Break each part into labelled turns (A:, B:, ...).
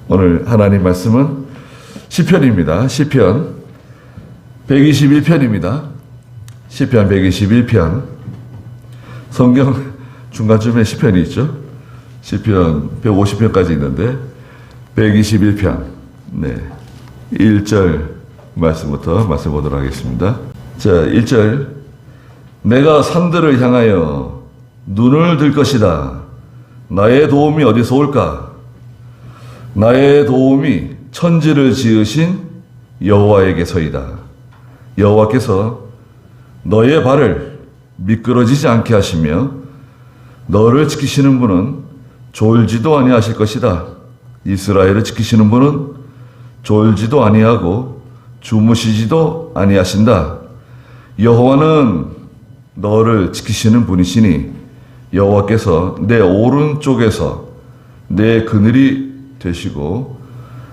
A: 오늘 하나님 말씀은 시편입니다. 시편 121편입니다. 시편 121편. 성경 중간쯤에 시편이 있죠. 시편 150편까지 있는데 121편. 네. 1절 말씀부터 말씀 보도록 하겠습니다. 자, 1절. 내가 산들을 향하여 눈을 들 것이다. 나의 도움이 어디서 올까? 나의 도움이 천지를 지으신 여호와에게서이다. 여호와께서 너의 발을 미끄러지지 않게 하시며 너를 지키시는 분은 졸지도 아니하실 것이다. 이스라엘을 지키시는 분은 졸지도 아니하고 주무시지도 아니하신다. 여호와는 너를 지키시는 분이시니 여호와께서 내 오른쪽에서 내 그늘이 되시고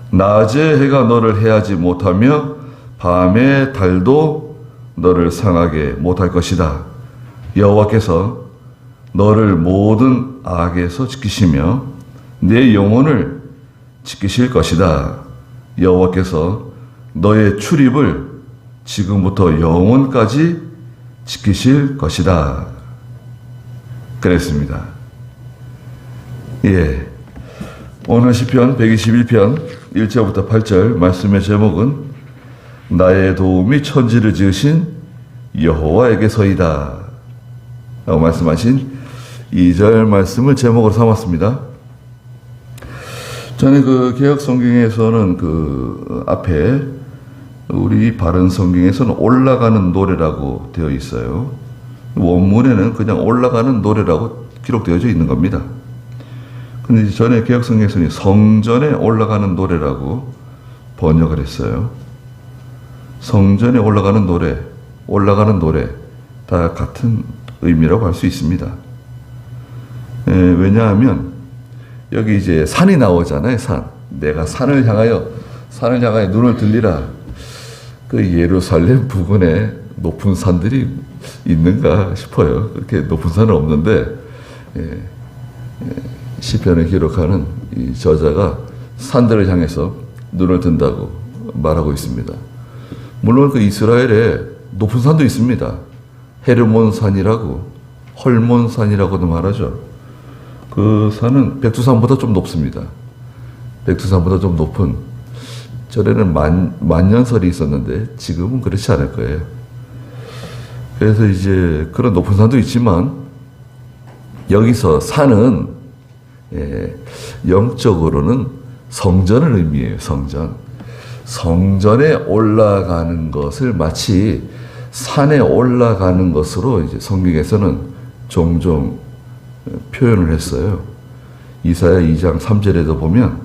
A: 낮에 해가 너를 해하지 못하며 밤에 달도 너를 상하게 못할 것이다. 여호와께서 너를 모든 악에서 지키시며 내 영혼을 지키실 것이다. 여호와께서 너의 출입을 지금부터 영원까지 지키실 것이다. 그랬습니다. 예. 오늘 시편 121편 1절부터 8절 말씀의 제목은 나의 도움이 천지를 지으신 여호와에게서이다 라고 말씀하신 2절 말씀을 제목으로 삼았습니다. 전에 그 개역 성경에서는 그 앞에 우리 바른 성경에서는 올라가는 노래라고 되어 있어요. 원문에는 그냥 올라가는 노래라고 기록되어져 있는 겁니다. 근데 전에 개역 성경에서는 성전에 올라가는 노래라고 번역을 했어요. 성전에 올라가는 노래 다 같은 의미라고 할 수 있습니다. 왜냐하면 여기 이제 산이 나오잖아요. 산. 내가 산을 향하여 눈을 들리라. 그 예루살렘 부근에 높은 산들이 있는가 싶어요. 그렇게 높은 산은 없는데 시편을 기록하는 이 저자가 산들을 향해서 눈을 든다고 말하고 있습니다. 물론 그 이스라엘에 높은 산도 있습니다. 헤르몬 산이라고, 헐몬 산이라고도 말하죠. 그 산은 백두산보다 좀 높습니다. 백두산보다 좀 높은, 전에는 만년설이 있었는데 지금은 그렇지 않을 거예요. 그래서 이제 그런 높은 산도 있지만 여기서 산은 영적으로는 성전을 의미해요. 성전에 올라가는 것을 마치 산에 올라가는 것으로 이제 성경에서는 종종 표현을 했어요. 이사야 2장 3절에도 보면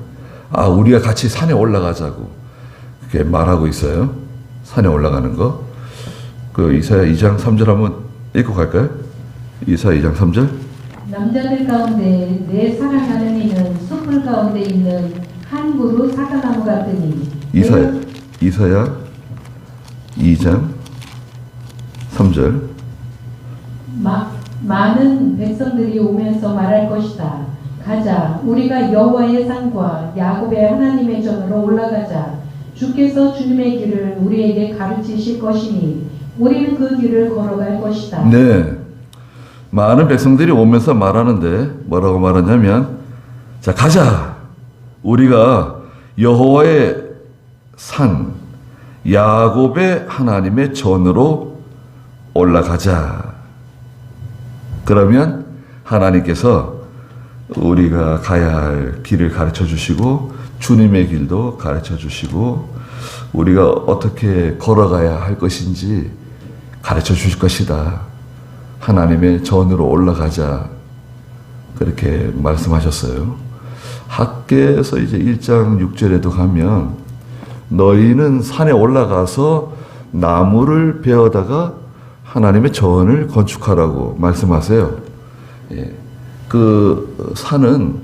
A: 우리가 같이 산에 올라가자고 그렇게 말하고 있어요. 산에 올라가는 거. 그 이사야 2장 3절 한번 읽고 갈까요? 이사야 2장 3절.
B: 남자들 가운데 내 사랑하는 이는 숲을 가운데 있는 한 그루 사과나무 같으니.
A: 이사야 2장 3절.
B: 많은 백성들이 오면서 말할 것이다. 가자, 우리가 여호와의 산과 야곱의 하나님의 전으로 올라가자. 주께서 주님의 길을 우리에게 가르치실 것이니 우리는 그 길을 걸어갈 것이다.
A: 네. 많은 백성들이 오면서 말하는데 뭐라고 말하냐면, 자, 가자. 우리가 여호와의 산, 야곱의 하나님의 전으로 올라가자. 그러면 하나님께서 우리가 가야 할 길을 가르쳐 주시고 주님의 길도 가르쳐 주시고 우리가 어떻게 걸어가야 할 것인지 가르쳐 주실 것이다. 하나님의 전으로 올라가자. 그렇게 말씀하셨어요. 학개에서 이제 1장 6절에도 가면 너희는 산에 올라가서 나무를 베어다가 하나님의 전을 건축하라고 말씀하세요. 그 산은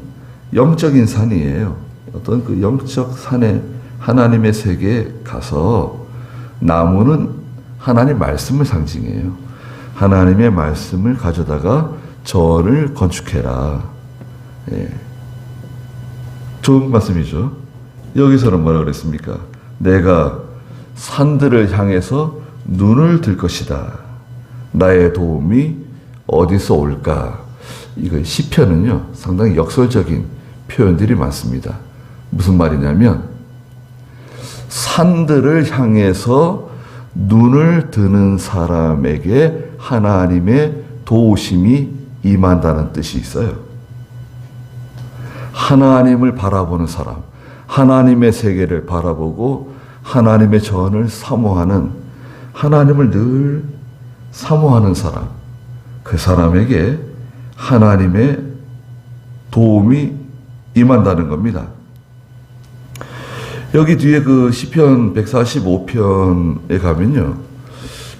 A: 영적인 산이에요. 어떤 그 영적 산에 하나님의 세계에 가서 나무는 하나님 말씀을 상징해요. 하나님의 말씀을 가져다가 전을 건축해라. 좋은 말씀이죠. 여기서는 뭐라 그랬습니까? 내가 산들을 향해서 눈을 들 것이다. 나의 도움이 어디서 올까? 이거 시편은요, 상당히 역설적인 표현들이 많습니다. 무슨 말이냐면, 산들을 향해서 눈을 드는 사람에게 하나님의 도우심이 임한다는 뜻이 있어요. 하나님을 바라보는 사람, 하나님의 세계를 바라보고 하나님의 전을 사모하는, 하나님을 늘 사모하는 사람, 그 사람에게 하나님의 도움이 임한다는 겁니다. 여기 뒤에 그 시편 145편에 가면요,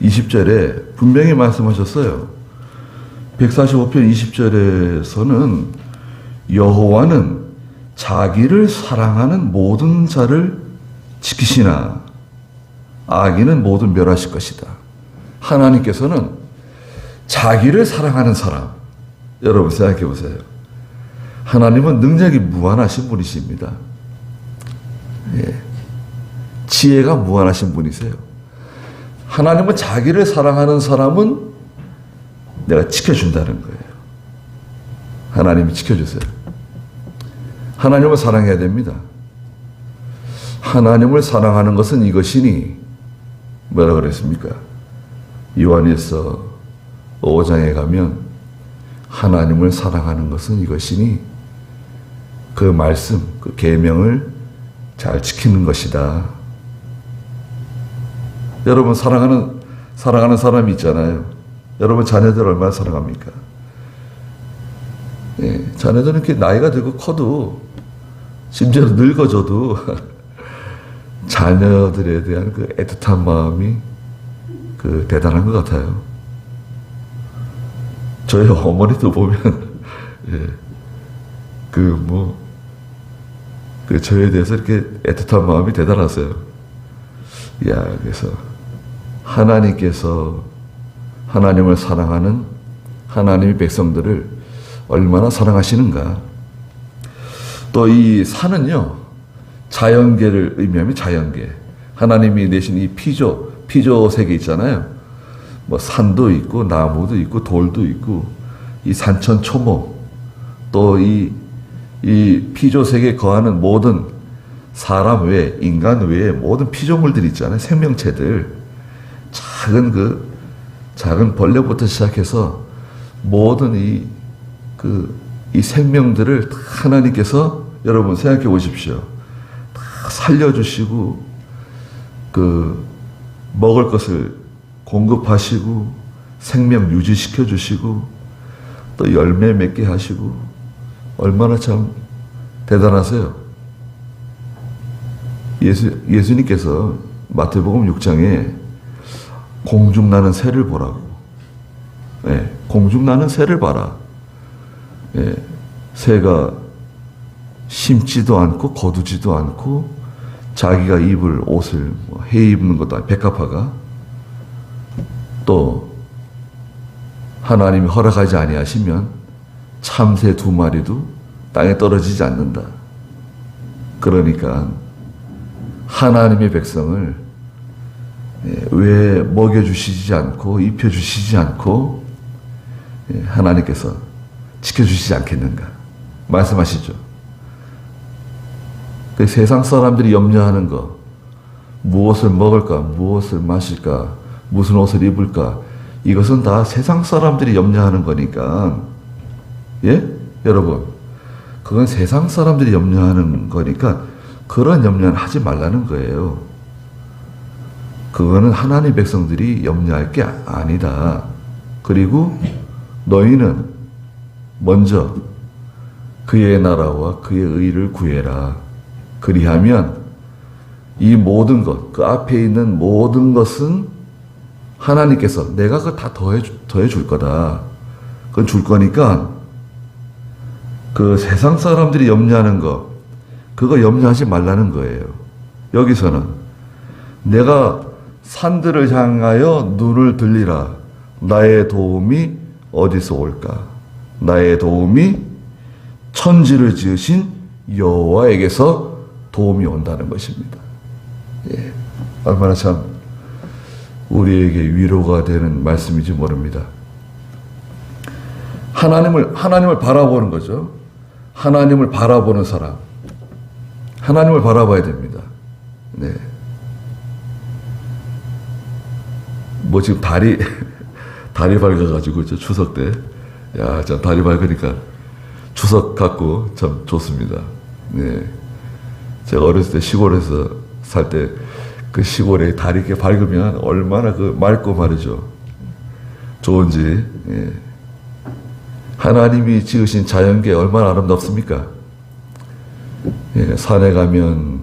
A: 20절에 분명히 말씀하셨어요. 145편 20절에서는 여호와는 자기를 사랑하는 모든 자를 지키시나 악인은 모두 멸하실 것이다. 하나님께서는 자기를 사랑하는 사람, 여러분 생각해 보세요. 하나님은 능력이 무한하신 분이십니다. 예. 지혜가 무한하신 분이세요. 하나님은 자기를 사랑하는 사람은 내가 지켜준다는 거예요. 하나님이 지켜주세요. 하나님을 사랑해야 됩니다. 하나님을 사랑하는 것은 이것이니, 뭐라 그랬습니까? 요한일서 5장에 가면 하나님을 사랑하는 것은 이것이니 그 말씀, 그 계명을 잘 지키는 것이다. 여러분 사랑하는 사람이 있잖아요. 여러분 자녀들 얼마나 사랑합니까? 예, 자녀들은 이렇게 나이가 들고 커도, 심지어 늙어져도 자녀들에 대한 그 애틋한 마음이 그 대단한 것 같아요. 저희 어머니도 보면 예, 저에 대해서 이렇게 애틋한 마음이 대단하세요. 야, 그래서 하나님께서 하나님을 사랑하는 하나님의 백성들을 얼마나 사랑하시는가. 또 이 산은요, 자연계를 의미하면 자연계. 하나님이 내신 이 피조 세계 있잖아요. 뭐 산도 있고 나무도 있고 돌도 있고 이 산천 초목, 또 이 피조 세계에 거하는 모든 사람 외에, 인간 외에 모든 피조물들 있잖아요. 생명체들. 작은 벌레부터 시작해서 모든 이 생명들을 다 하나님께서, 여러분 생각해 보십시오. 다 살려주시고, 먹을 것을 공급하시고, 생명 유지시켜 주시고, 또 열매 맺게 하시고, 얼마나 참 대단하세요. 예수님께서 마태복음 6장에 공중 나는 새를 보라고. 예, 공중 나는 새를 봐라. 예, 새가 심지도 않고 거두지도 않고 자기가 입을 옷을 해 입는 것도 아니고, 백합화가 또 하나님이 허락하지 아니하시면 참새 2마리도 땅에 떨어지지 않는다. 그러니까 하나님의 백성을 왜 먹여주시지 않고 입혀주시지 않고 하나님께서 지켜주시지 않겠는가 말씀하시죠. 그 세상 사람들이 염려하는 거, 무엇을 먹을까, 무엇을 마실까, 무슨 옷을 입을까, 이것은 다 세상 사람들이 염려하는 거니까, 예? 여러분, 그건 세상 사람들이 염려하는 거니까 그런 염려는 하지 말라는 거예요. 그거는 하나님 백성들이 염려할 게 아니다. 그리고 너희는 먼저 그의 나라와 그의 의를 구해라. 그리하면 이 모든 것, 그 앞에 있는 모든 것은 하나님께서 내가 그거 다 더해 줄 거다. 그건 줄 거니까 그 세상 사람들이 염려하는 거, 그거 염려하지 말라는 거예요. 여기서는 내가 산들을 향하여 눈을 들리라. 나의 도움이 어디서 올까? 나의 도움이 천지를 지으신 여호와에게서 도움이 온다는 것입니다. 예. 얼마나 참 우리에게 위로가 되는 말씀인지 모릅니다. 하나님을 바라보는 거죠. 하나님을 바라보는 사람. 하나님을 바라봐야 됩니다. 네. 뭐 지금 다리 밝아가지고 저 추석 때, 야, 참 다리 밝으니까 추석 같고 참 좋습니다. 네. 제가 어렸을 때 시골에서 살 때 그 시골에 다리 이렇게 밝으면 얼마나 그 맑고 말이죠. 좋은지. 예. 하나님이 지으신 자연계 얼마나 아름답습니까? 예, 산에 가면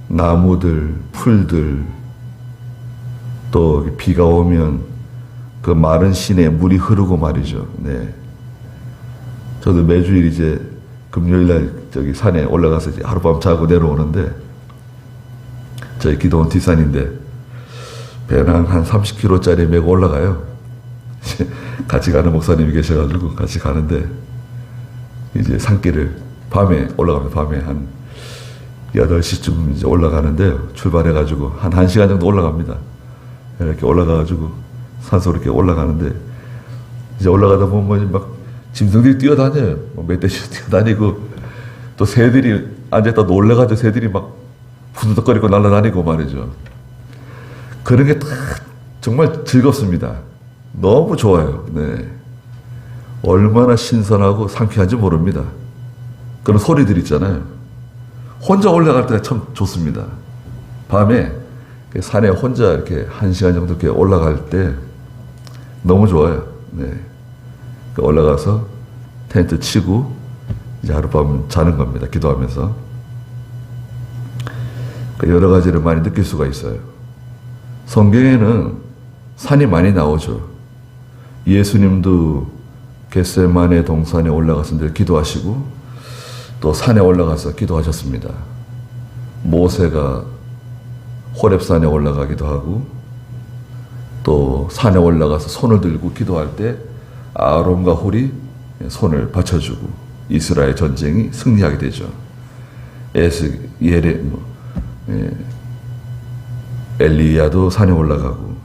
A: 나무들, 풀들, 또 비가 오면 그 마른 시내에 물이 흐르고 말이죠. 네. 저도 매주일 이제 금요일날 저기 산에 올라가서 이제 하룻밤 자고 내려오는데, 저희 기도원 뒷산인데 배낭 한 30kg짜리 메고 올라가요. 같이 가는 목사님이 계셔가지고 같이 가는데, 이제 산길을 밤에 올라가면 밤에 한 8시쯤 이제 올라가는데요. 출발해가지고 한 1시간 정도 올라갑니다. 이렇게 올라가가지고 산소로 이렇게 올라가는데, 이제 올라가다 보면 막 짐승들이 뛰어다녀요. 몇 대씩 뛰어다니고, 또 새들이 앉아있다 놀래가지고 새들이 막 후두덕거리고 날아다니고 말이죠. 그런 게 다 정말 즐겁습니다. 너무 좋아요. 네. 얼마나 신선하고 상쾌한지 모릅니다. 그런 소리들 있잖아요. 혼자 올라갈 때가 참 좋습니다. 밤에 산에 혼자 이렇게 1시간 정도 이렇게 올라갈 때 너무 좋아요. 네. 올라가서 텐트 치고 이제 하룻밤 자는 겁니다. 기도하면서. 여러 가지를 많이 느낄 수가 있어요. 성경에는 산이 많이 나오죠. 예수님도 겟세마네 동산에 올라가서 늘 기도하시고, 또 산에 올라가서 기도하셨습니다. 모세가 호렙산에 올라가기도 하고, 또 산에 올라가서 손을 들고 기도할 때 아론과 홀이 손을 받쳐주고 이스라엘 전쟁이 승리하게 되죠. 엘리야도 산에 올라가고,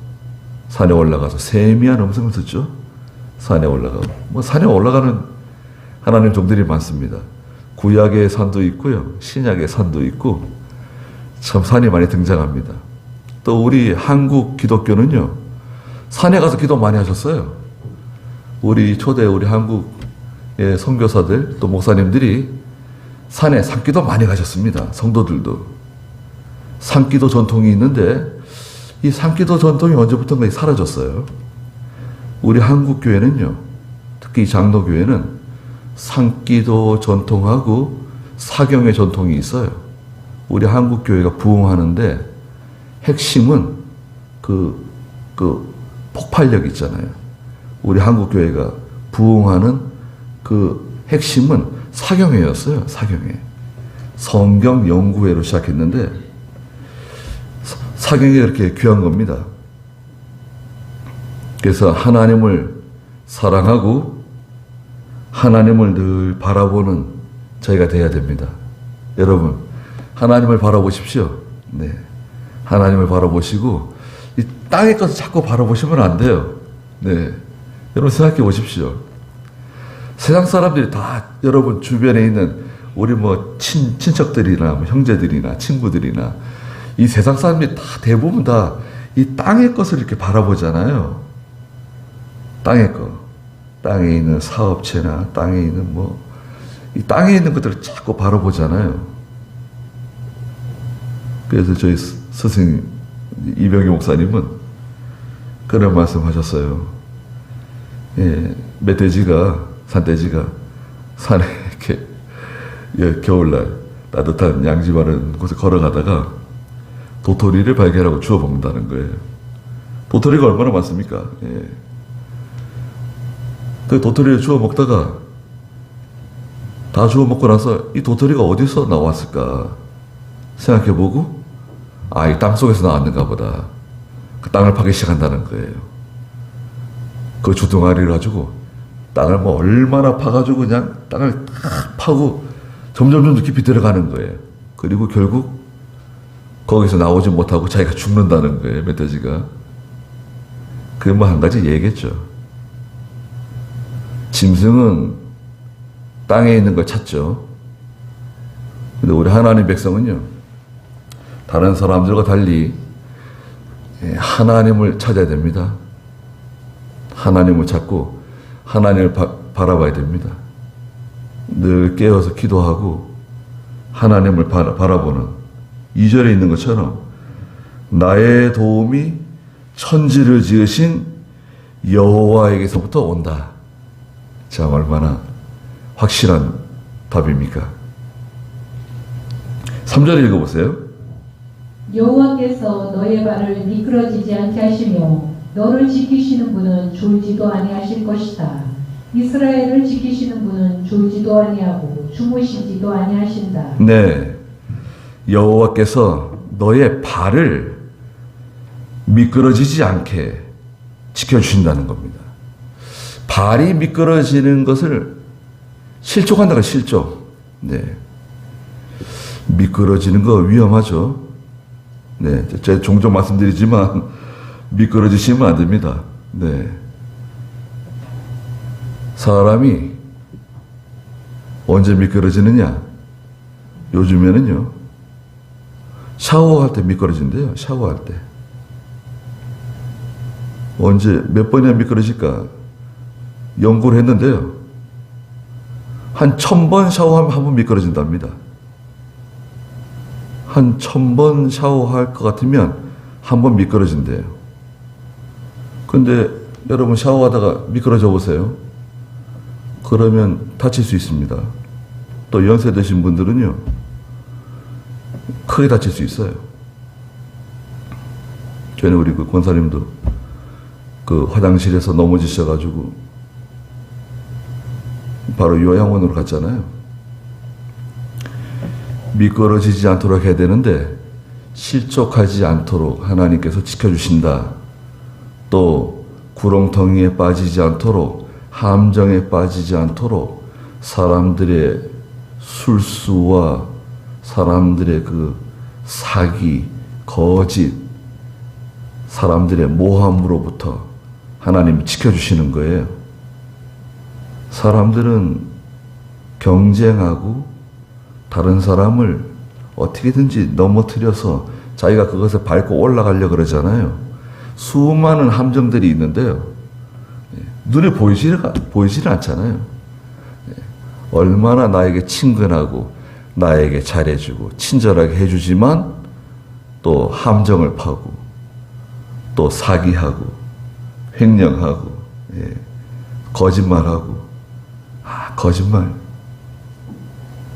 A: 산에 올라가서 세미한 음성을 듣죠. 산에 올라가고, 뭐 산에 올라가는 하나님 종들이 많습니다. 구약의 산도 있고요, 신약의 산도 있고, 참 산이 많이 등장합니다. 또 우리 한국 기독교는요, 산에 가서 기도 많이 하셨어요. 우리 한국의 선교사들 또 목사님들이 산에 산기도 많이 가셨습니다. 성도들도. 산기도 전통이 있는데, 이 산기도 전통이 언제부턴가 사라졌어요. 우리 한국 교회는요, 특히 장로교회는 산기도 전통하고 사경의 전통이 있어요. 우리 한국 교회가 부흥하는데 핵심은 그 폭발력 있잖아요. 우리 한국 교회가 부흥하는 그 핵심은 사경회였어요. 사경회. 성경 연구회로 시작했는데 사경이 그렇게 귀한 겁니다. 그래서 하나님을 사랑하고 하나님을 늘 바라보는 저희가 돼야 됩니다. 여러분, 하나님을 바라보십시오. 네. 하나님을 바라보시고, 이 땅의 것을 자꾸 바라보시면 안 돼요. 네. 여러분 생각해 보십시오. 세상 사람들이 다 여러분 주변에 있는 우리 뭐 친척들이나 뭐 형제들이나 친구들이나 이 세상 사람들이 다 대부분 다 이 땅의 것을 이렇게 바라보잖아요. 땅의 것. 땅에 있는 사업체나 땅에 있는 이 땅에 있는 것들을 자꾸 바라보잖아요. 그래서 저희 스승 이병희 목사님은 그런 말씀 하셨어요. 예, 산돼지가 산에 이렇게 겨울날 따뜻한 양지 바른 곳에 걸어가다가 도토리를 발견하고 주워 먹는다는 거예요. 도토리가 얼마나 많습니까? 예. 그 도토리를 주워 먹다가 다 주워 먹고 나서 이 도토리가 어디서 나왔을까 생각해보고, 이 땅 속에서 나왔는가 보다. 그 땅을 파기 시작한다는 거예요. 그 주둥아리를 가지고 땅을 얼마나 파가지고 그냥 땅을 탁 파고 점점 깊이 들어가는 거예요. 그리고 결국 거기서 나오지 못하고 자기가 죽는다는 거예요, 멧돼지가. 그게 뭐 한 가지 얘기겠죠. 짐승은 땅에 있는 걸 찾죠. 근데 우리 하나님 백성은요, 다른 사람들과 달리 하나님을 찾아야 됩니다. 하나님을 찾고 하나님을 바라봐야 됩니다. 늘 깨어서 기도하고 하나님을 바라보는 2절에 있는 것처럼 나의 도움이 천지를 지으신 여호와에게서부터 온다. 자, 얼마나 확실한 답입니까? 3절 읽어보세요.
B: 여호와께서 너의 발을 미끄러지지 않게 하시며 너를 지키시는 분은 졸지도 아니하실 것이다. 이스라엘을 지키시는 분은 졸지도 아니하고 주무시지도 아니하신다.
A: 네, 여호와께서 너의 발을 미끄러지지 않게 지켜주신다는 겁니다. 발이 미끄러지는 것을 실족한다가 실족. 네, 미끄러지는 거 위험하죠. 네, 제가 종종 말씀드리지만 미끄러지시면 안 됩니다. 네, 사람이 언제 미끄러지느냐? 요즘에는요, 샤워할 때 미끄러진대요. 샤워할 때. 언제 몇 번이나 미끄러질까 연구를 했는데요, 한 1000번 샤워하면 한 번 미끄러진답니다. 한 1000번 샤워할 것 같으면 한 번 미끄러진대요. 근데 여러분 샤워하다가 미끄러져 보세요. 그러면 다칠 수 있습니다. 또 연세 드신 분들은요, 크게 다칠 수 있어요. 전에 우리 그 권사님도 그 화장실에서 넘어지셔가지고 바로 요양원으로 갔잖아요. 미끄러지지 않도록 해야 되는데 실족하지 않도록 하나님께서 지켜주신다. 또 구렁텅이에 빠지지 않도록, 함정에 빠지지 않도록 사람들의 술수와 사람들의 그 사기, 거짓, 사람들의 모함으로부터 하나님이 지켜주시는 거예요. 사람들은 경쟁하고 다른 사람을 어떻게든지 넘어뜨려서 자기가 그것을 밟고 올라가려고 그러잖아요. 수많은 함정들이 있는데요, 눈에 보이지는 않잖아요. 얼마나 나에게 친근하고 나에게 잘해주고 친절하게 해주지만 또 함정을 파고 또 사기하고 횡령하고 거짓말하고.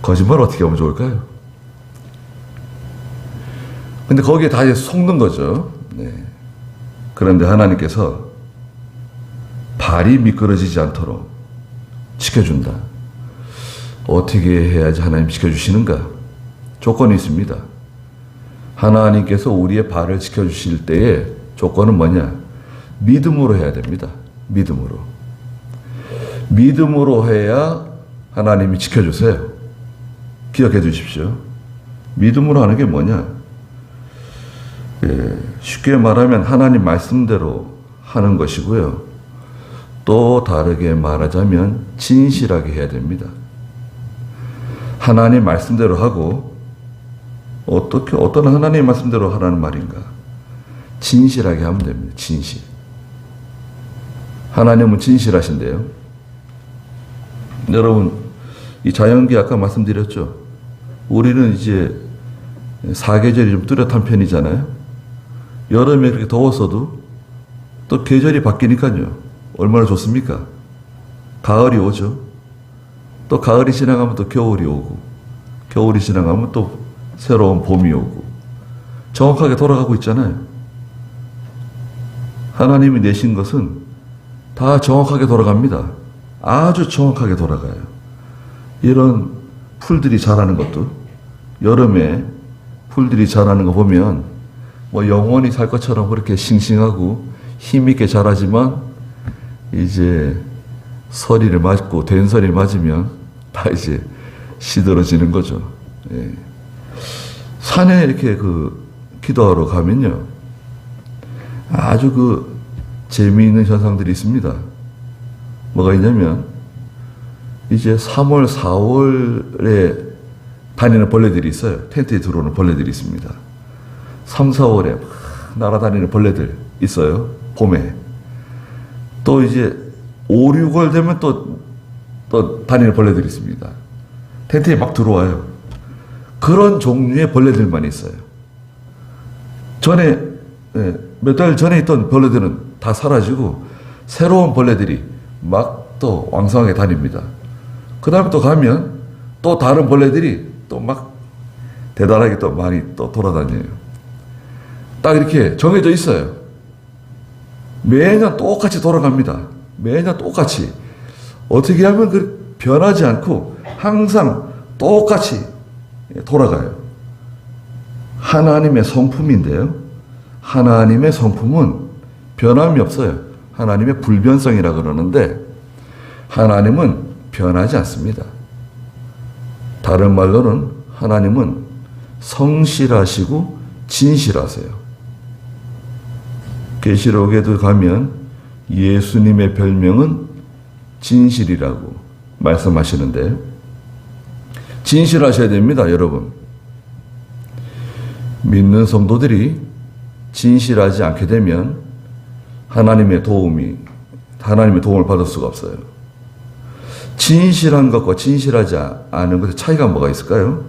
A: 거짓말 어떻게 하면 좋을까요? 근데 거기에 다 속는 거죠. 네. 그런데 하나님께서 발이 미끄러지지 않도록 지켜준다. 어떻게 해야지 하나님 지켜주시는가? 조건이 있습니다. 하나님께서 우리의 발을 지켜주실 때의 조건은 뭐냐? 믿음으로 해야 됩니다. 믿음으로 해야 하나님이 지켜주세요. 기억해 주십시오. 믿음으로 하는 게 뭐냐? 쉽게 말하면 하나님 말씀대로 하는 것이고요. 또 다르게 말하자면 진실하게 해야 됩니다. 하나님 말씀대로 하고, 어떤 하나님 말씀대로 하라는 말인가? 진실하게 하면 됩니다. 진실. 하나님은 진실하신데요. 여러분, 이 자연계 아까 말씀드렸죠. 우리는 이제 사계절이 좀 뚜렷한 편이잖아요. 여름에 그렇게 더웠어도 또 계절이 바뀌니까요, 얼마나 좋습니까? 가을이 오죠. 또 가을이 지나가면 또 겨울이 오고, 겨울이 지나가면 또 새로운 봄이 오고, 정확하게 돌아가고 있잖아요. 하나님이 내신 것은 다 정확하게 돌아갑니다. 아주 정확하게 돌아가요. 이런 풀들이 자라는 것도, 여름에 풀들이 자라는 거 보면 뭐 영원히 살 것처럼 그렇게 싱싱하고 힘있게 자라지만 이제 서리를 맞고 된서리를 맞으면 다 이제 시들어지는 거죠. 예. 산에 이렇게 기도하러 가면요. 아주 재미있는 현상들이 있습니다. 뭐가 있냐면, 이제 3월, 4월에 다니는 벌레들이 있어요. 텐트에 들어오는 벌레들이 있습니다. 3, 4월에 막 날아다니는 벌레들 있어요. 봄에. 또 이제 5, 6월 되면 또 다니는 벌레들이 있습니다. 텐트에 막 들어와요. 그런 종류의 벌레들만 있어요. 몇 달 전에 있던 벌레들은 다 사라지고 새로운 벌레들이 막 또 왕성하게 다닙니다. 그 다음에 또 가면 또 다른 벌레들이 또 막 대단하게 또 많이 또 돌아다녀요. 딱 이렇게 정해져 있어요. 매년 똑같이 돌아갑니다. 매년 똑같이. 어떻게 하면 변하지 않고 항상 똑같이 돌아가요. 하나님의 성품인데요. 하나님의 성품은 변함이 없어요. 하나님의 불변성이라 그러는데 하나님은 변하지 않습니다. 다른 말로는 하나님은 성실하시고 진실하세요. 계시록에도 가면 예수님의 별명은 진실이라고 말씀하시는데 진실하셔야 됩니다, 여러분. 믿는 성도들이 진실하지 않게 되면 하나님의 도움을 받을 수가 없어요. 진실한 것과 진실하지 않은 것의 차이가 뭐가 있을까요?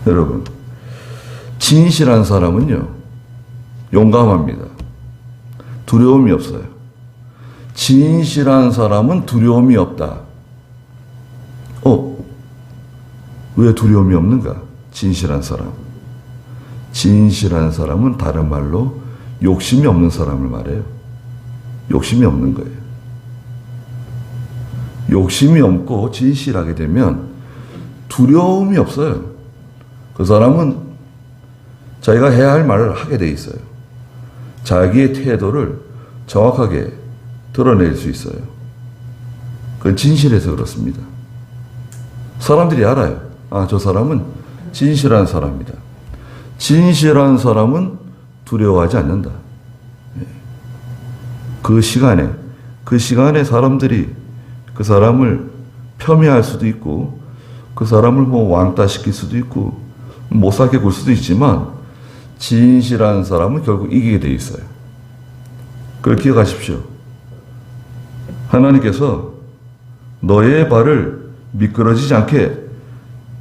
A: 여러분, 진실한 사람은요, 용감합니다. 두려움이 없어요. 진실한 사람은 두려움이 없다. 왜 두려움이 없는가? 진실한 사람. 진실한 사람은 다른 말로 욕심이 없는 사람을 말해요. 욕심이 없는 거예요. 욕심이 없고 진실하게 되면 두려움이 없어요. 그 사람은 자기가 해야 할 말을 하게 돼 있어요. 자기의 태도를 정확하게 드러낼 수 있어요. 그건 진실해서 그렇습니다. 사람들이 알아요. 저 사람은 진실한 사람이다. 진실한 사람은 두려워하지 않는다. 그 시간에 사람들이 그 사람을 폄훼할 수도 있고, 그 사람을 왕따시킬 수도 있고, 못 살게 굴 수도 있지만, 진실한 사람은 결국 이기게 돼 있어요. 그걸 기억하십시오. 하나님께서 너의 발을 미끄러지지 않게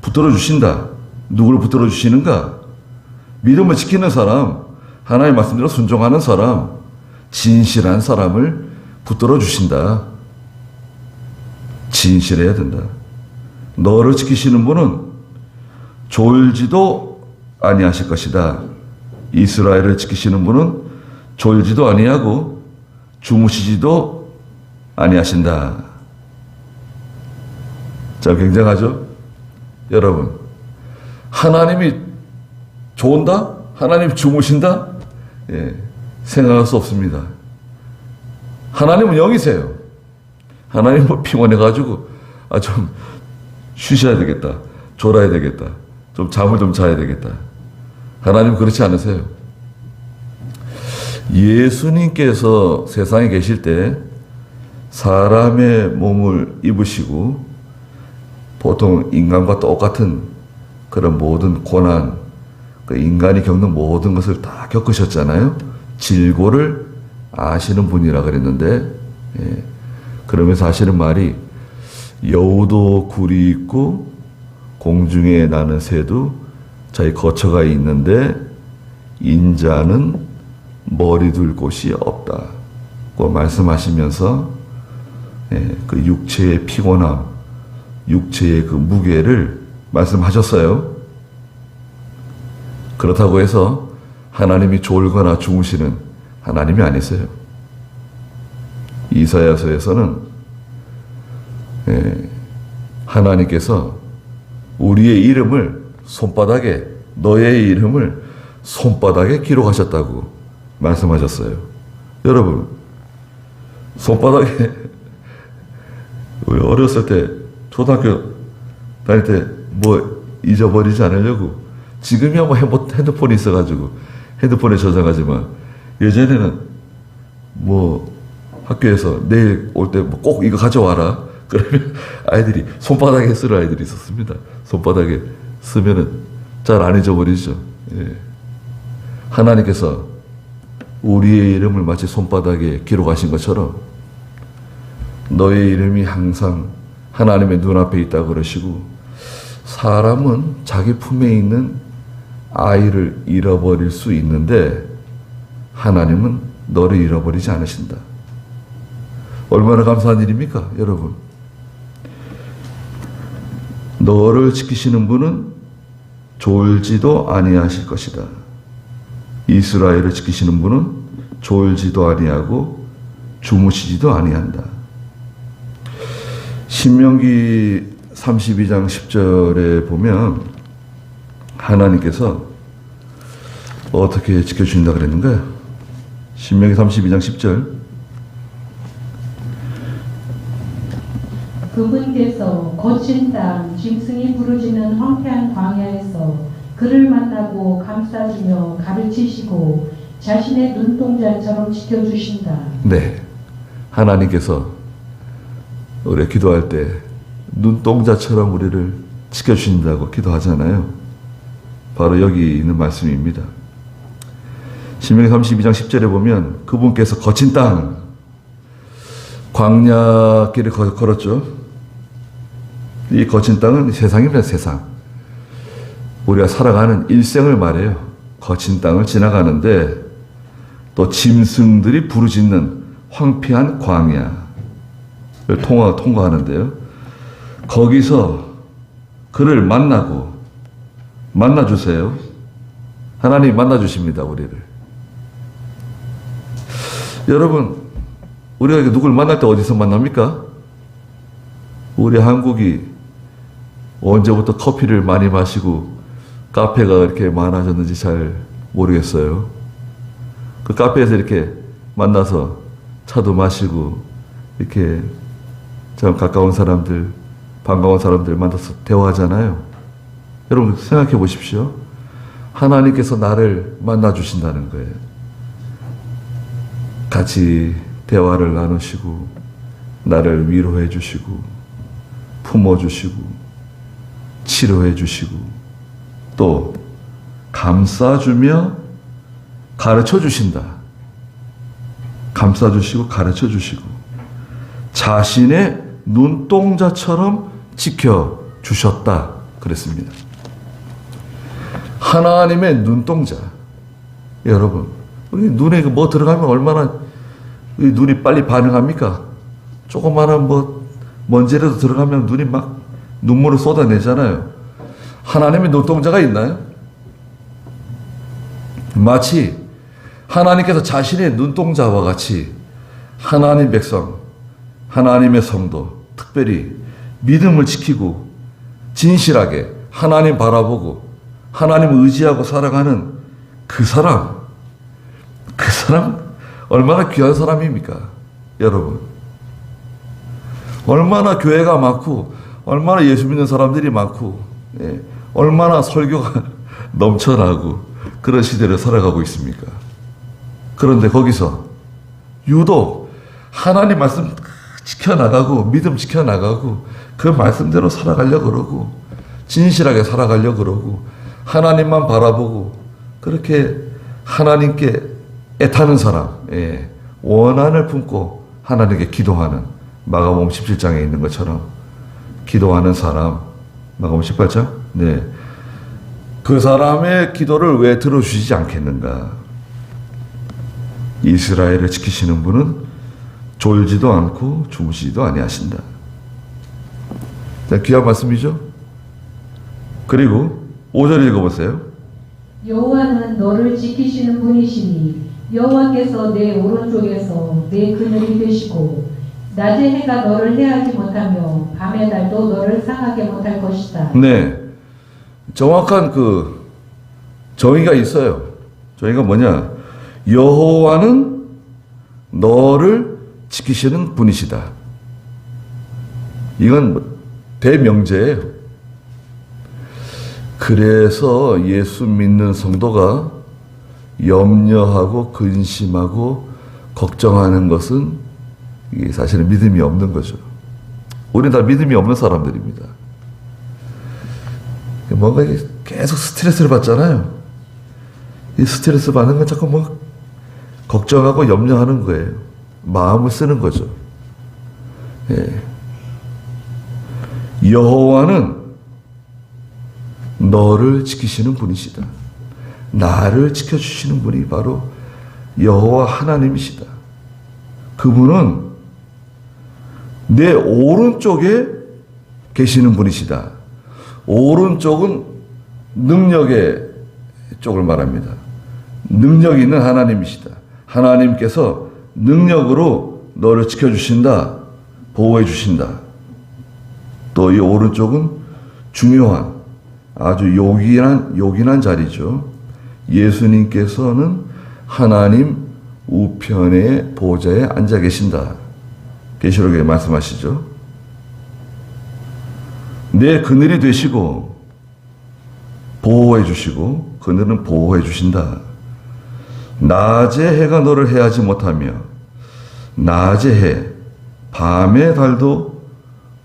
A: 붙들어 주신다. 누구를 붙들어 주시는가? 믿음을 지키는 사람, 하나님의 말씀대로 순종하는 사람, 진실한 사람을 붙들어 주신다. 진실해야 된다. 너를 지키시는 분은 졸지도 아니하실 것이다. 이스라엘을 지키시는 분은 졸지도 아니하고 주무시지도 아니하신다. 자, 굉장하죠? 여러분, 하나님이 좋은다? 하나님이 주무신다? 생각할 수 없습니다. 하나님은 영이세요. 하나님 피곤해가지고 좀 쉬셔야 되겠다. 졸아야 되겠다. 좀 잠을 좀 자야 되겠다. 하나님은 그렇지 않으세요. 예수님께서 세상에 계실 때 사람의 몸을 입으시고 보통 인간과 똑같은 그런 모든 고난, 인간이 겪는 모든 것을 다 겪으셨잖아요. 질고를 아시는 분이라 그랬는데, 그러면서 하시는 말이 여우도 굴이 있고 공중에 나는 새도 자기 거처가 있는데 인자는 머리 둘 곳이 없다고 말씀하시면서 그 육체의 피곤함, 육체의 그 무게를 말씀하셨어요. 그렇다고 해서 하나님이 졸거나 주무시는 하나님이 아니세요. 이사야서에서는 하나님께서 우리의 이름을 너의 이름을 손바닥에 기록하셨다고 말씀하셨어요. 여러분, 손바닥에 우리 어렸을 때 초등학교 다닐 때 잊어버리지 않으려고. 지금이야 뭐 핸드폰이 있어가지고 핸드폰에 저장하지만, 예전에는 뭐 학교에서 내일 올 때 꼭 이거 가져와라. 그러면 아이들이 손바닥에 쓰는 아이들이 있었습니다. 손바닥에 쓰면은 잘 안 잊어버리죠. 예. 하나님께서 우리의 이름을 마치 손바닥에 기록하신 것처럼 너의 이름이 항상 하나님의 눈앞에 있다고 그러시고, 사람은 자기 품에 있는 아이를 잃어버릴 수 있는데 하나님은 너를 잃어버리지 않으신다. 얼마나 감사한 일입니까, 여러분? 너를 지키시는 분은 졸지도 아니하실 것이다. 이스라엘을 지키시는 분은 졸지도 아니하고 주무시지도 아니한다. 신명기 32장 10절에 보면 하나님께서 어떻게 지켜주신다 그랬는가요? 신명기 32장 10절.
B: 그분께서 거친 땅, 짐승이 부르짖는 황폐한 광야에서 그를 만나고 감싸주며 가르치시고 자신의 눈동자처럼 지켜주신다.
A: 네, 하나님께서 우리 기도할 때 눈동자처럼 우리를 지켜주신다고 기도하잖아요. 바로 여기 있는 말씀입니다. 신명기 32장 10절에 보면 그분께서 거친 땅, 광야길을 걸었죠. 이 거친 땅은 세상입니다. 세상. 우리가 살아가는 일생을 말해요. 거친 땅을 지나가는데 또 짐승들이 부르짖는 황폐한 광야를 통과하는데요. 거기서 그를 만나주세요. 하나님이 만나주십니다, 우리를. 여러분, 우리가 누굴 만날 때 어디서 만납니까? 우리 한국이 언제부터 커피를 많이 마시고 카페가 이렇게 많아졌는지 잘 모르겠어요. 그 카페에서 이렇게 만나서 차도 마시고 이렇게 참 가까운 사람들, 반가운 사람들 만나서 대화하잖아요. 여러분 생각해 보십시오. 하나님께서 나를 만나 주신다는 거예요. 같이 대화를 나누시고 나를 위로해 주시고 품어 주시고 치료해 주시고 또 감싸주며 가르쳐 주신다. 감싸 주시고 가르쳐 주시고 자신의 눈동자처럼 지켜 주셨다 그랬습니다. 하나님의 눈동자. 여러분, 우리 눈에 뭐 들어가면 얼마나 눈이 빨리 반응합니까? 조그마한 먼지라도 들어가면 눈이 막 눈물을 쏟아내잖아요. 하나님의 눈동자가 있나요? 마치 하나님께서 자신의 눈동자와 같이 하나님 백성, 하나님의 성도, 특별히 믿음을 지키고 진실하게 하나님 바라보고 하나님을 의지하고 살아가는 그 사람 얼마나 귀한 사람입니까? 여러분, 얼마나 교회가 많고 얼마나 예수 믿는 사람들이 많고 얼마나 설교가 넘쳐나고 그런 시대를 살아가고 있습니까? 그런데 거기서 유독 하나님 말씀 지켜나가고 믿음 지켜나가고 그 말씀대로 살아가려고 그러고 진실하게 살아가려고 그러고 하나님만 바라보고 그렇게 하나님께 애타는 사람, 원한을 품고 하나님께 기도하는 마가복음 17장에 있는 것처럼 기도하는 사람, 마가복음 18장? 네. 그 사람의 기도를 왜 들어주시지 않겠는가? 이스라엘을 지키시는 분은 졸지도 않고 주무시지도 아니하신다. 귀한 말씀이죠? 그리고 5절 읽어보세요.
B: 여호와는 너를 지키시는 분이시니 여호와께서 내 오른쪽에서 내 그늘이 되시고 낮에 해가 너를 해하지 못하며 밤의 달도 너를 상하게 못할 것이다.
A: 네, 정확한 그 정의가 있어요. 정의가 뭐냐? 여호와는 너를 지키시는 분이시다. 이건 대명제예요. 그래서 예수 믿는 성도가 염려하고 근심하고 걱정하는 것은 이게 사실은 믿음이 없는 거죠. 우리는 다 믿음이 없는 사람들입니다. 뭔가 계속 스트레스를 받잖아요. 이 스트레스 받는 건 자꾸 뭐 걱정하고 염려하는 거예요. 마음을 쓰는 거죠. 예. 여호와는 너를 지키시는 분이시다. 나를 지켜주시는 분이 바로 여호와 하나님이시다. 그분은 내 오른쪽에 계시는 분이시다. 오른쪽은 능력의 쪽을 말합니다. 능력 있는 하나님이시다. 하나님께서 능력으로 너를 지켜주신다. 보호해 주신다. 또 이 오른쪽은 중요한 아주 요긴한 자리죠. 예수님께서는 하나님 우편의 보좌에 앉아 계신다. 계시록에 말씀하시죠. 내 그늘이 되시고 보호해 주시고 그늘은 보호해 주신다. 낮에 해가 너를 해하지 못하며 낮의 해 밤의 달도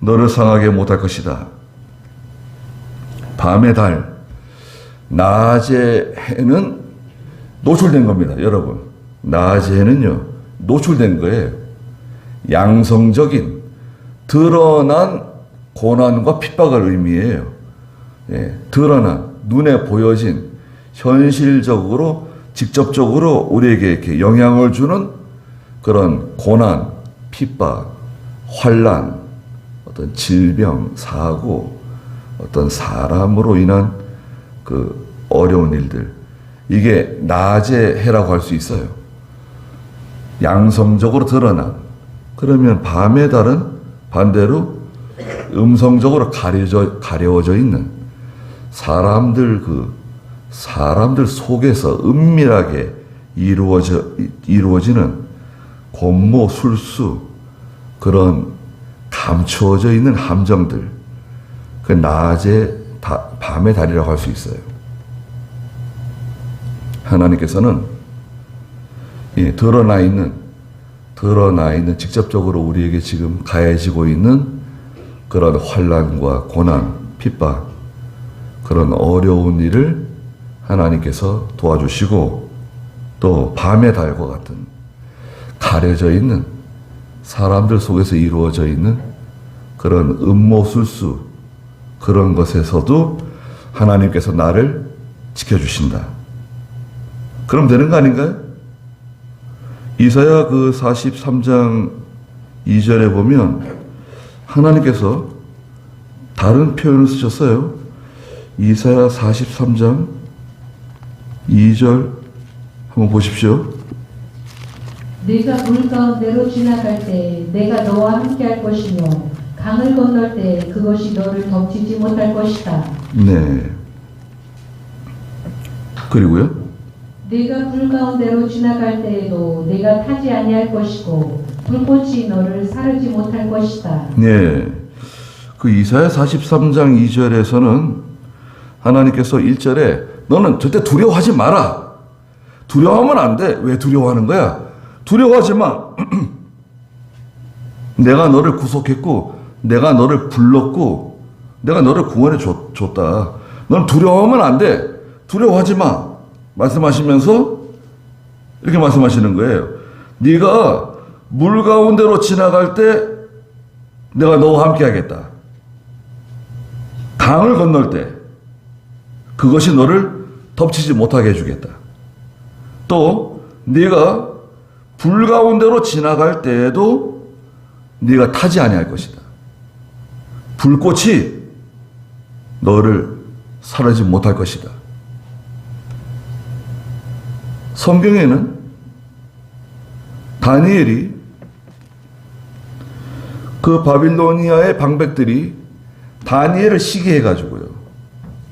A: 너를 상하게 못할 것이다. 밤의 달, 낮의 해는 노출된 겁니다. 여러분, 낮의 해는요 노출된 거예요. 양성적인 드러난 고난과 핍박을 의미해요. 예, 드러난 눈에 보여진 현실적으로 직접적으로 우리에게 이렇게 영향을 주는 그런 고난, 핍박, 환난, 어떤 질병, 사고, 어떤 사람으로 인한 그 어려운 일들, 이게 낮의 해라고 할 수 있어요. 양성적으로 드러난. 그러면 밤의 달은 반대로 음성적으로 가려워져 있는 사람들 속에서 은밀하게 이루어지는 권모, 술수, 그런 감추어져 있는 함정들, 그 밤의 달이라고 할 수 있어요. 하나님께서는 드러나 있는 직접적으로 우리에게 지금 가해지고 있는 그런 환난과 고난, 핍박, 그런 어려운 일을 하나님께서 도와주시고, 또 밤의 달과 같은 가려져 있는 사람들 속에서 이루어져 있는 그런 음모술수, 그런 것에서도 하나님께서 나를 지켜주신다. 그럼 되는 거 아닌가요? 이사야 43장 2절에 보면 하나님께서 다른 표현을 쓰셨어요. 이사야 43장 2절 한번 보십시오.
B: 네가 물 가운데로 지나갈 때 내가 너와 함께 할 것이며 강을 건널 때 그것이 너를 덮치지 못할 것이다.
A: 네. 그리고요.
B: 네가 불 가운데로 지나갈 때에도 네가 타지 아니할 것이고 불꽃이 너를 사르지 못할 것이다.
A: 네. 그 이사야 43장 2절에서는 하나님께서 1절에 너는 절대 두려워하지 마라. 두려워하면 안 돼. 왜 두려워하는 거야? 두려워하지 마. 내가 너를 구속했고 내가 너를 불렀고 내가 너를 구원해 줬다. 넌 두려워하면 안 돼. 두려워하지 마. 말씀하시면서 이렇게 말씀하시는 거예요. 네가 물 가운데로 지나갈 때 내가 너와 함께 하겠다. 강을 건널 때 그것이 너를 덮치지 못하게 해주겠다. 또 네가 불 가운데로 지나갈 때에도 네가 타지 아니할 것이다. 불꽃이 너를 사르지 못할 것이다. 성경에는 다니엘이 그 바빌로니아의 방백들이 다니엘을 시기해가지고요.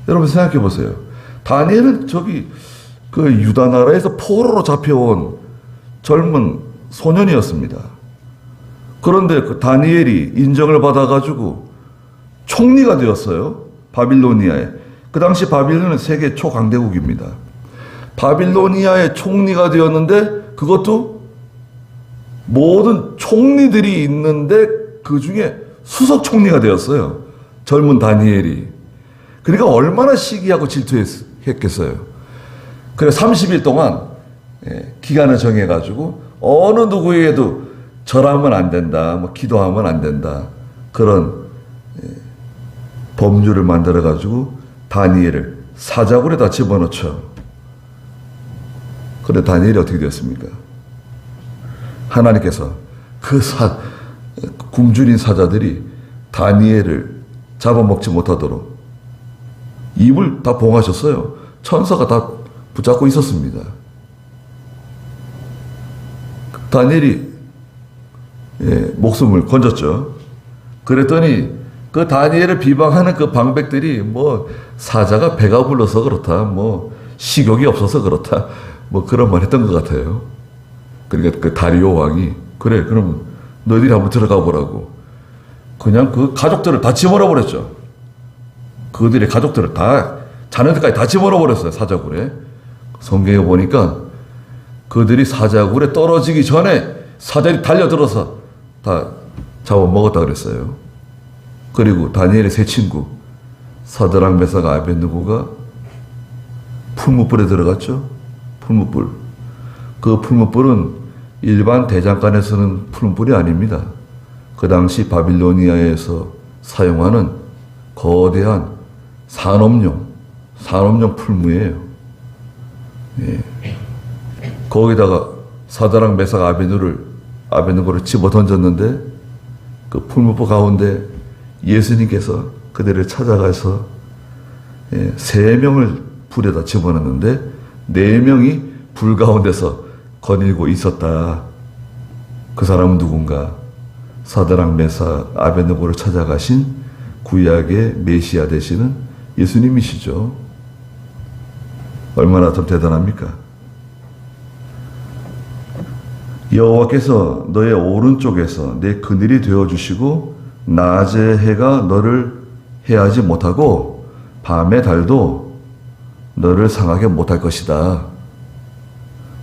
A: 여러분 생각해 보세요. 다니엘은 그 유다 나라에서 포로로 잡혀온 젊은 소년이었습니다. 그런데 그 다니엘이 인정을 받아가지고 총리가 되었어요. 바빌로니아에. 그 당시 바빌론은 세계 초강대국입니다. 바빌로니아의 총리가 되었는데 그것도 모든 총리들이 있는데 그 중에 수석 총리가 되었어요. 젊은 다니엘이. 그러니까 얼마나 시기하고 질투했겠어요. 그래 30일 동안 기간을 정해가지고 어느 누구에게도 절하면 안 된다, 뭐 기도하면 안 된다, 그런 법률을 만들어가지고 다니엘을 사자굴에다 집어넣죠. 그런데 다니엘이 어떻게 되었습니까? 하나님께서 그 굶주린 사자들이 다니엘을 잡아먹지 못하도록 입을 다 봉하셨어요. 천사가 다 붙잡고 있었습니다. 다니엘이 목숨을 건졌죠. 그랬더니 그 다니엘을 비방하는 그 방백들이 뭐 사자가 배가 불러서 그렇다, 뭐 식욕이 없어서 그렇다, 뭐 그런 말 했던 것 같아요. 그러니까 그 다리오 왕이 그래 그럼 너희들이 한번 들어가 보라고 그냥 그 가족들을 다 집어넣어 버렸죠. 그들의 가족들을 다 자녀들까지 다 집어넣어 버렸어요. 사자굴에. 성경에 보니까 그들이 사자굴에 떨어지기 전에 사자들이 달려들어서 다 잡아먹었다 그랬어요. 그리고 다니엘의 세 친구 사드락 메삭 아벳느고가 풀무불에 들어갔죠. 풀무불. 그 풀무불은 일반 대장간에 쓰는 풀무불이 아닙니다. 그 당시 바빌로니아에서 사용하는 거대한 산업용 풀무예요. 예. 거기다가 사드락 메삭 아벳느고를 집어 던졌는데 그 풀무불 가운데 예수님께서 그들을 찾아가서 3명을 불에다 집어넣는데 4명이 불 가운데서 거닐고 있었다. 그 사람은 누군가? 사드락 메삭 아벳느고를 찾아가신 구약의 메시아 되시는 예수님이시죠. 얼마나 좀 대단합니까? 여호와께서 너의 오른쪽에서 내 그늘이 되어주시고 낮의 해가 너를 해하지 못하고 밤의 달도 너를 상하게 못할 것이다.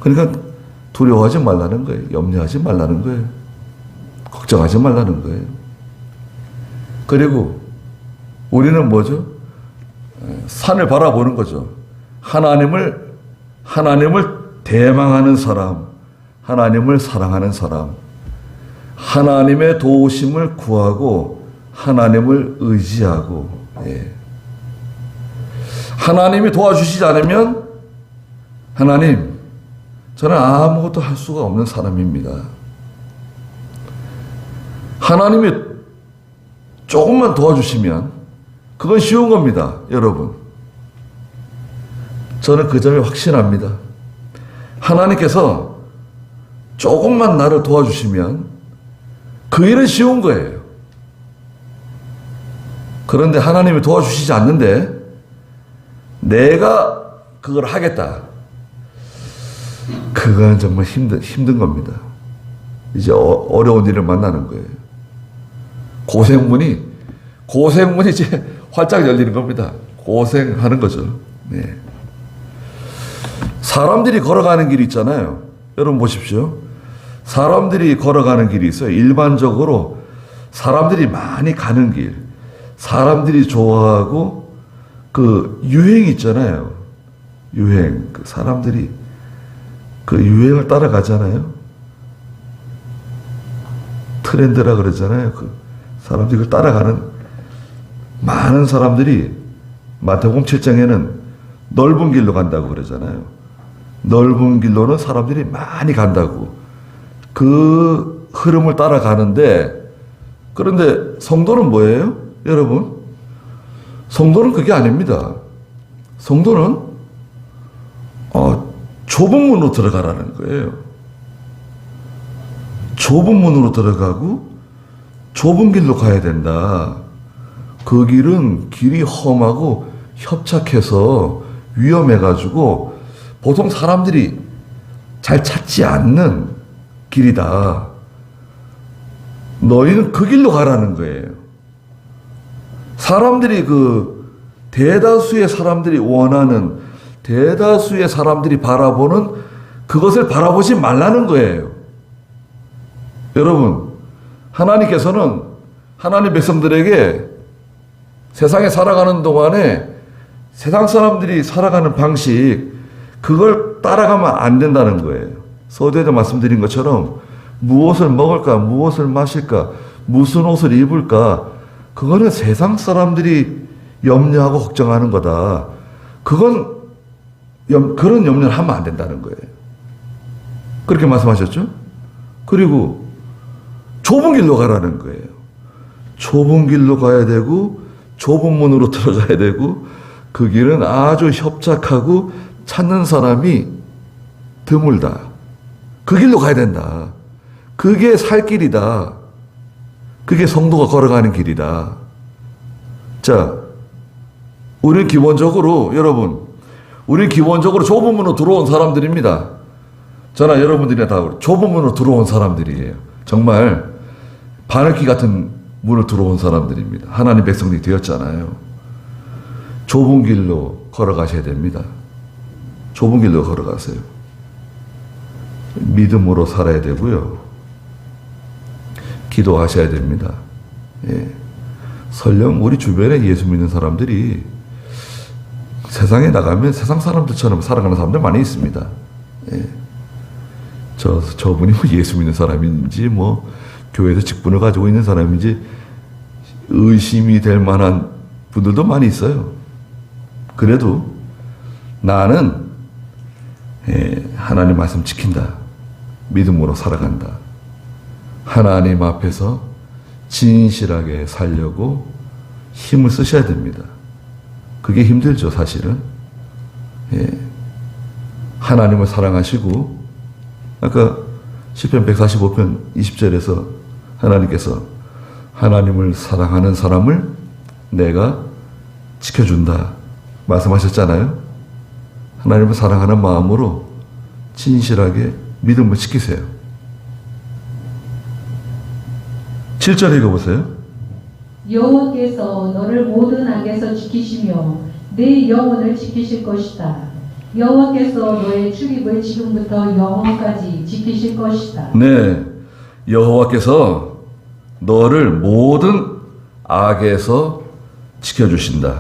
A: 그러니까 두려워하지 말라는 거예요. 염려하지 말라는 거예요. 걱정하지 말라는 거예요. 그리고 우리는 뭐죠? 산을 바라보는 거죠. 하나님을 대망하는 사람, 하나님을 사랑하는 사람, 하나님의 도우심을 구하고 하나님을 의지하고, 하나님이 도와주시지 않으면 하나님, 저는 아무것도 할 수가 없는 사람입니다. 하나님이 조금만 도와주시면 그건 쉬운 겁니다, 여러분. 저는 그 점에 확신합니다. 하나님께서 조금만 나를 도와주시면 그 일은 쉬운 거예요. 그런데 하나님이 도와주시지 않는데 내가 그걸 하겠다. 그건 정말 힘든 겁니다. 이제 어려운 일을 만나는 거예요. 고생문이 이제 활짝 열리는 겁니다. 고생하는 거죠. 네. 사람들이 걸어가는 길이 있잖아요. 여러분 보십시오. 사람들이 걸어가는 길이 있어요. 일반적으로 사람들이 많이 가는 길, 사람들이 좋아하고 그 유행이 있잖아요. 유행. 그 사람들이 그 유행을 따라가잖아요. 트렌드라 그러잖아요. 그 사람들이 그걸 따라가는 많은 사람들이 마태복음 7장에는 넓은 길로 간다고 그러잖아요. 넓은 길로는 사람들이 많이 간다고. 그 흐름을 따라가는데, 그런데 성도는 뭐예요? 여러분? 성도는 그게 아닙니다. 성도는 좁은 문으로 들어가라는 거예요. 좁은 문으로 들어가고 좁은 길로 가야 된다. 그 길은 길이 험하고 협착해서 위험해가지고 보통 사람들이 잘 찾지 않는 길이다. 너희는 그 길로 가라는 거예요. 사람들이 그 대다수의 사람들이 원하는, 대다수의 사람들이 바라보는 그것을 바라보지 말라는 거예요. 여러분, 하나님께서는 하나님 백성들에게 세상에 살아가는 동안에 세상 사람들이 살아가는 방식, 그걸 따라가면 안 된다는 거예요. 서두에도 말씀드린 것처럼 무엇을 먹을까, 무엇을 마실까, 무슨 옷을 입을까, 그거는 세상 사람들이 염려하고 걱정하는 거다. 그건 그런 염려를 하면 안 된다는 거예요. 그렇게 말씀하셨죠? 그리고 좁은 길로 가라는 거예요. 좁은 길로 가야 되고 좁은 문으로 들어가야 되고 그 길은 아주 협착하고 찾는 사람이 드물다. 그 길로 가야 된다. 그게 살 길이다. 그게 성도가 걸어가는 길이다. 자, 우리는 기본적으로, 여러분, 우리는 기본적으로 좁은 문으로 들어온 사람들입니다. 저나 여러분들이나 다 좁은 문으로 들어온 사람들이에요. 정말 바늘귀 같은 문을 들어온 사람들입니다. 하나님 백성들이 되었잖아요. 좁은 길로 걸어가셔야 됩니다. 좁은 길로 걸어가세요. 믿음으로 살아야 되고요. 기도하셔야 됩니다. 예. 설령 우리 주변에 예수 믿는 사람들이 세상에 나가면 세상 사람들처럼 살아가는 사람들 많이 있습니다. 예. 저분이 뭐 예수 믿는 사람인지 뭐 교회에서 직분을 가지고 있는 사람인지 의심이 될 만한 분들도 많이 있어요. 그래도 나는 하나님 말씀 지킨다. 믿음으로 살아간다. 하나님 앞에서 진실하게 살려고 힘을 쓰셔야 됩니다. 그게 힘들죠, 사실은. 하나님을 사랑하시고 아까 시편 145편 20절에서 하나님께서 하나님을 사랑하는 사람을 내가 지켜준다 말씀하셨잖아요. 하나님을 사랑하는 마음으로 진실하게 믿음을 지키세요. 7절 읽어보세요.
B: 여호와께서 너를 모든 악에서 지키시며 내 영혼을 지키실 것이다. 여호와께서 너의 출입을 지금부터 영원까지 지키실 것이다.
A: 네, 여호와께서 너를 모든 악에서 지켜주신다.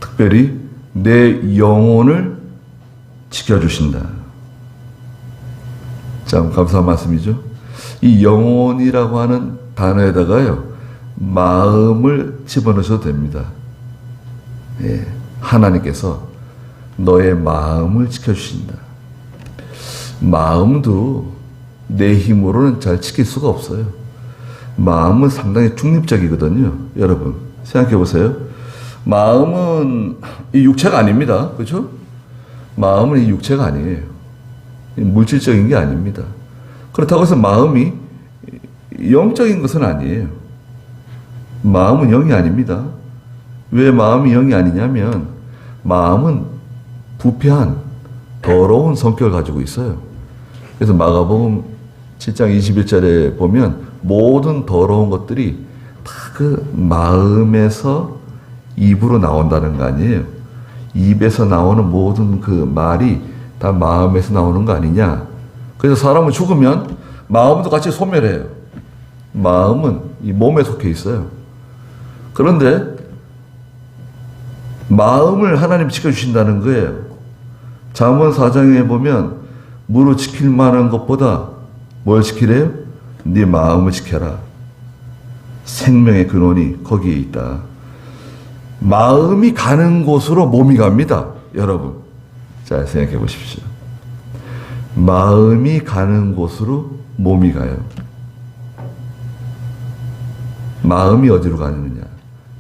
A: 특별히 내 영혼을 지켜주신다. 참 감사한 말씀이죠. 이 영혼이라고 하는 단어에다가요, 마음을 집어넣으셔도 됩니다. 예, 하나님께서 너의 마음을 지켜주신다. 마음도 내 힘으로는 잘 지킬 수가 없어요. 마음은 상당히 중립적이거든요. 여러분 생각해 보세요. 마음은 이 육체가 아닙니다. 그렇죠? 마음은 이 육체가 아니에요. 물질적인 게 아닙니다. 그렇다고 해서 마음이 영적인 것은 아니에요. 마음은 영이 아닙니다. 왜 마음이 영이 아니냐면 마음은 부패한 더러운 성격을 가지고 있어요. 그래서 마가복음 7장 21절에 보면 모든 더러운 것들이 다 그 마음에서 입으로 나온다는 거 아니에요. 입에서 나오는 모든 그 말이 다 마음에서 나오는 거 아니냐. 그래서 사람은 죽으면 마음도 같이 소멸해요. 마음은 이 몸에 속해 있어요. 그런데 마음을 하나님 지켜주신다는 거예요. 잠언 4장에 보면 무릇 지킬 만한 것보다 뭘 지키래요? 네 마음을 지켜라. 생명의 근원이 거기에 있다. 마음이 가는 곳으로 몸이 갑니다. 여러분 잘 생각해 보십시오. 마음이 가는 곳으로 몸이 가요. 마음이 어디로 가느냐?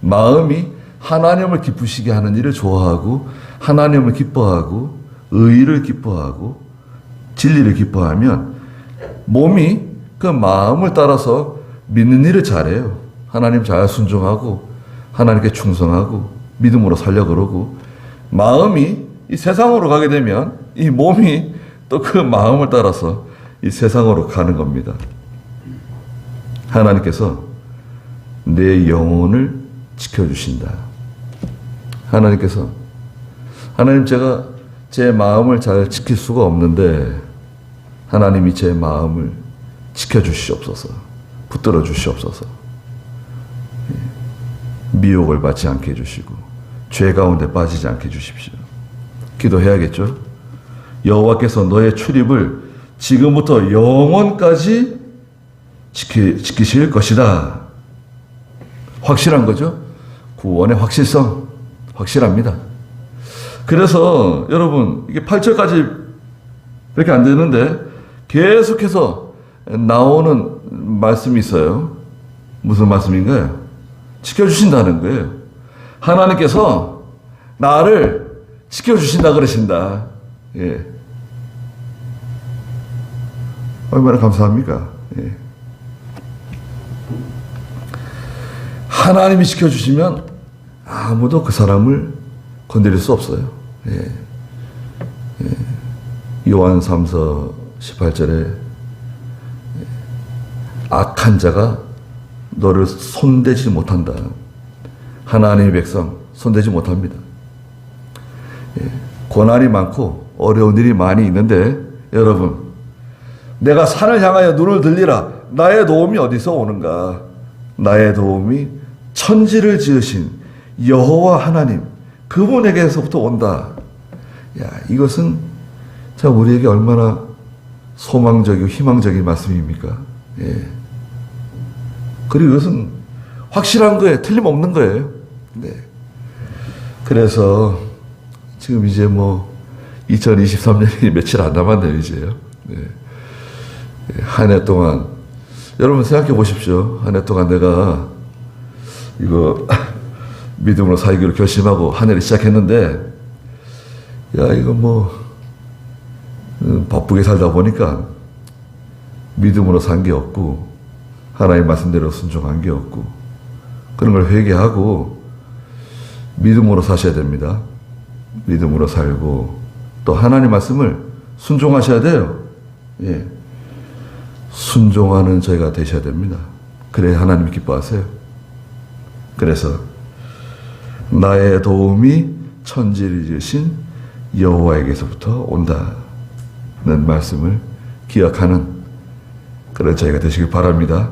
A: 마음이 하나님을 기쁘시게 하는 일을 좋아하고 하나님을 기뻐하고 의를 기뻐하고 진리를 기뻐하면 몸이 그 마음을 따라서 믿는 일을 잘해요. 하나님 잘 순종하고 하나님께 충성하고 믿음으로 살려 그러고, 마음이 이 세상으로 가게 되면 이 몸이 또 그 마음을 따라서 이 세상으로 가는 겁니다. 하나님께서 내 영혼을 지켜주신다. 하나님께서 하나님 제가 제 마음을 잘 지킬 수가 없는데 하나님이 제 마음을 지켜주시옵소서. 붙들어 주시옵소서. 미혹을 받지 않게 해주시고 죄 가운데 빠지지 않게 해주십시오. 기도해야겠죠. 여호와께서 너의 출입을 지금부터 영원까지 지키실 것이다. 확실한 거죠. 구원의 확실성 확실합니다. 그래서 여러분 이게 8절까지 이렇게 안 되는데 계속해서 나오는 말씀이 있어요. 무슨 말씀인가요? 지켜주신다는 거예요. 하나님께서 나를 지켜주신다 그러신다. 예. 얼마나 감사합니까? 예. 하나님이 지켜주시면 아무도 그 사람을 건드릴 수 없어요. 예. 예. 요한 3서 18절에 악한 자가 너를 손대지 못한다. 하나님의 백성 손대지 못합니다. 예. 고난이 많고 어려운 일이 많이 있는데 여러분 내가 산을 향하여 눈을 들리라. 나의 도움이 어디서 오는가? 나의 도움이 천지를 지으신 여호와 하나님 그분에게서부터 온다. 야, 이것은 참 우리에게 얼마나 소망적이고 희망적인 말씀입니까? 예. 그리고 이것은 확실한 거예요. 틀림없는 거예요. 네. 그래서 지금 이제 2023년이 며칠 안 남았네요, 이제요. 네. 한 해 동안 여러분 생각해 보십시오. 한 해 동안 내가 이거 믿음으로 살기로 결심하고 한 해를 시작했는데 야 이거 바쁘게 살다 보니까 믿음으로 산 게 없고 하나님 말씀대로 순종한 게 없고 그런 걸 회개하고 믿음으로 사셔야 됩니다. 믿음으로 살고 또 하나님 말씀을 순종하셔야 돼요. 예. 순종하는 저희가 되셔야 됩니다. 그래야 하나님이 기뻐하세요. 그래서 나의 도움이 천지를 지으신 여호와에게서부터 온다는 말씀을 기억하는 그런 저희가 되시길 바랍니다.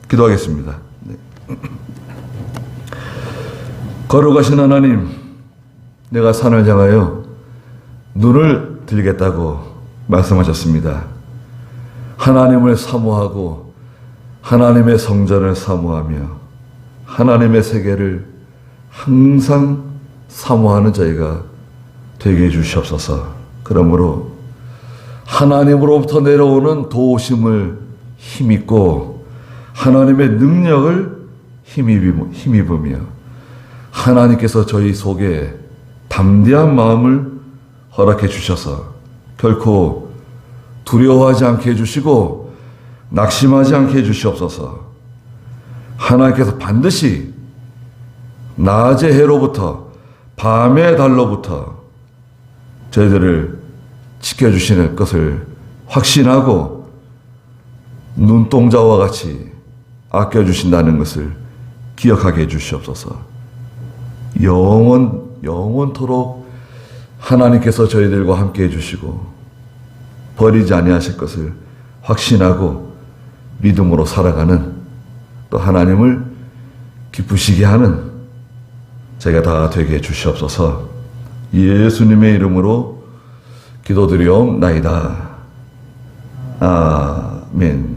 A: 기도하겠습니다. 네. 거룩하신 하나님, 내가 산을 향하여 눈을 들겠다고 말씀하셨습니다. 하나님을 사모하고 하나님의 성전을 사모하며 하나님의 세계를 항상 사모하는 저희가 되게 해주시옵소서. 그러므로 하나님으로부터 내려오는 도우심을 힘입고 하나님의 능력을 힘입으며 하나님께서 저희 속에 담대한 마음을 허락해 주셔서 결코 두려워하지 않게 해주시고 낙심하지 않게 해주시옵소서. 하나님께서 반드시 낮의 해로부터 밤의 달로부터 저희들을 지켜주시는 것을 확신하고 눈동자와 같이 아껴주신다는 것을 기억하게 해주시옵소서. 영원토록 하나님께서 저희들과 함께 해주시고 버리지 아니하실 것을 확신하고 믿음으로 살아가는 또 하나님을 기쁘시게 하는 저희가 다 되게 해주시옵소서. 예수님의 이름으로 기도드리옵나이다. 아멘.